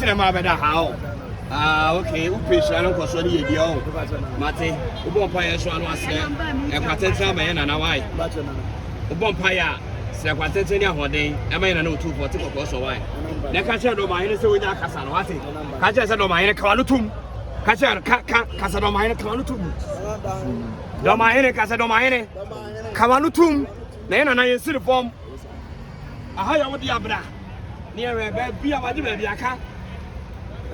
Cinema better how. Okay, who pays I don't consider you Mate, who won't pay us one was there, and Quatentia by an hour. Who won't pay Sir Quatentia Hode, I may know 240 or so why. The catcher do my so with Casanwati. Catcher said, my Kalutum. Catcher Casadoma Kalutum. Domaine Casadomine Kawalutum. Then I see the form. I hire what the Abra. Near a baby, I do baby, I can't.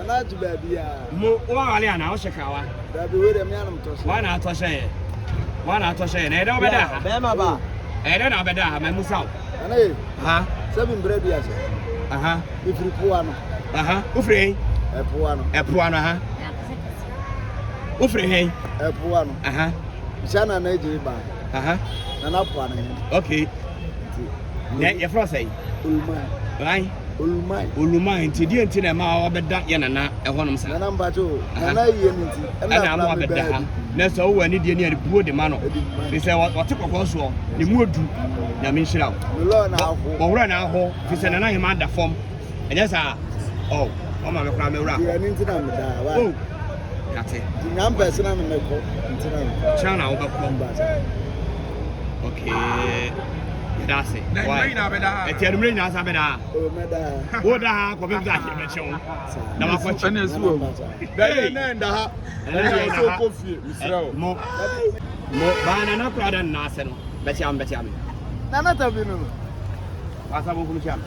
Not to baby. Aliana, Oshikawa. That be with a man to Why not to say? Why not to say? I don't better. Bemaba. I don't know better. My Musau. Huh? 7 bread years. If you puano. Ufree. A puano. A puano. Ufree. A puano. Shana Najiba. And up one. Okay. Let your frost say. Right? Uluma into the entire mouth of that yanana, a one of them. Number 2. And I'm not better. That's all I need near the poor man. They say what took a course the mood do. Yamin out. Or run our home. If and I am under form. And yes, oh, my family around. Oh, that's it. The numbers and I'm China over combat. Okay. That's it. Why? It's your brain as a better. What the heck of that? Now, I'm watching as well. More banana brother than Nassel. Betcham. None of them. As I will come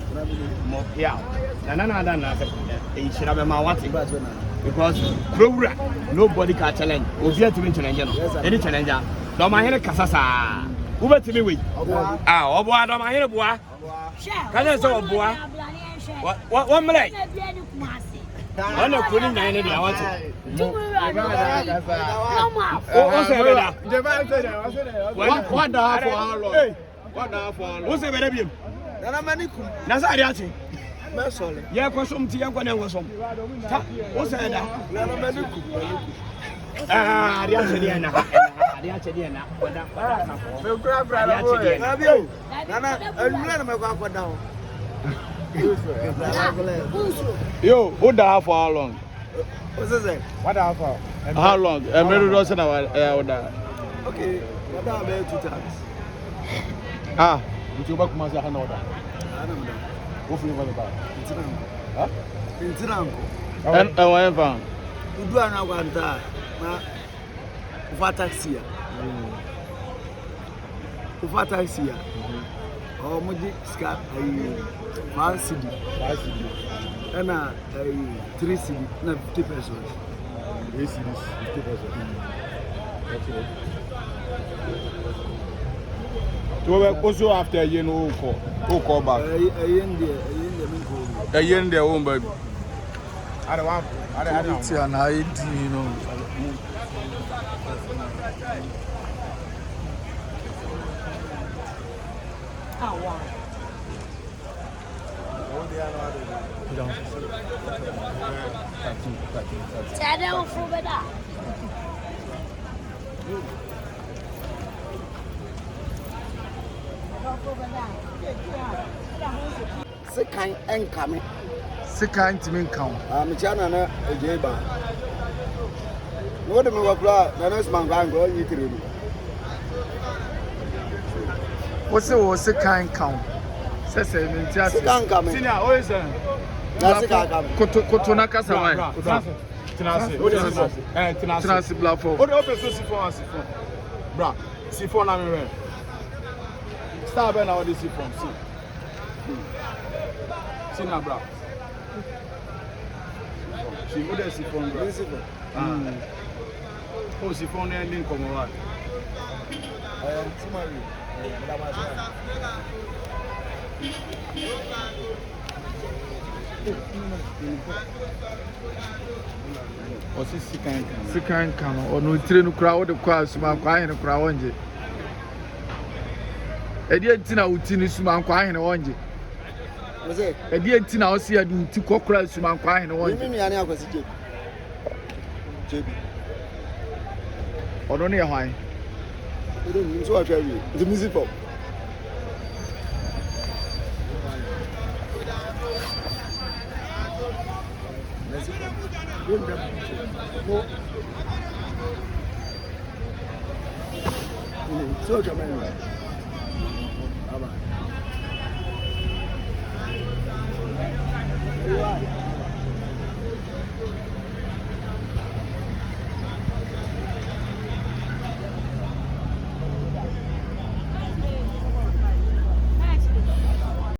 more here. Nana than Nassel. He should have my watching. Because nobody can challenge. We'll get to win challenger. Any challenger. No, my head Casasa. Who bet to me with? Ah, boy, don't my hair, boy. Can I say, boy? What 1 minute? I'm not putting 9 I want to. What the half for how long? What the half for how long? What's the baby? Nazariati. Yeah, question to young one was some. What's that? Ah, the Angelina. Yo, what the half for how long? What's it? What half for? How long? A minute or so now. Okay, what are 2 times? Ah, you back my hand order. I don't know. What flavor about? It's an And whatever. You do an hour and that. For taxi. For taxi. Or Magic Scat, a 5 CD. And a 3 CD, not 50 pesos. 3 CDs, 50 pesos. So also after you know, call back. A year in their own baby. I don't want. It's an ID, you know. Oh, wow. Shadow for better. Second and coming. Second to me count. I'm China, a Jaba. What do you want? The next man going to eat. What's the second count? Second coming. Senior, always That's it. Kotona Casaway. Tenasi Blafo. What open Siphon? Bra, Siphon, I'm in. Start by now, this Siphon. Sina Bra. She would have Siphon. Oh, Siphon and Lincoln. What's this second can or no train crowd of crowds, my crying a crowd. A dear Tina Utinis, my crying a orange. Was it? A dear Tina, I'll see I do 2 cockroaches, my crying a orange. Or don't hear why. The music pop. Yes. Don't that. So, come on.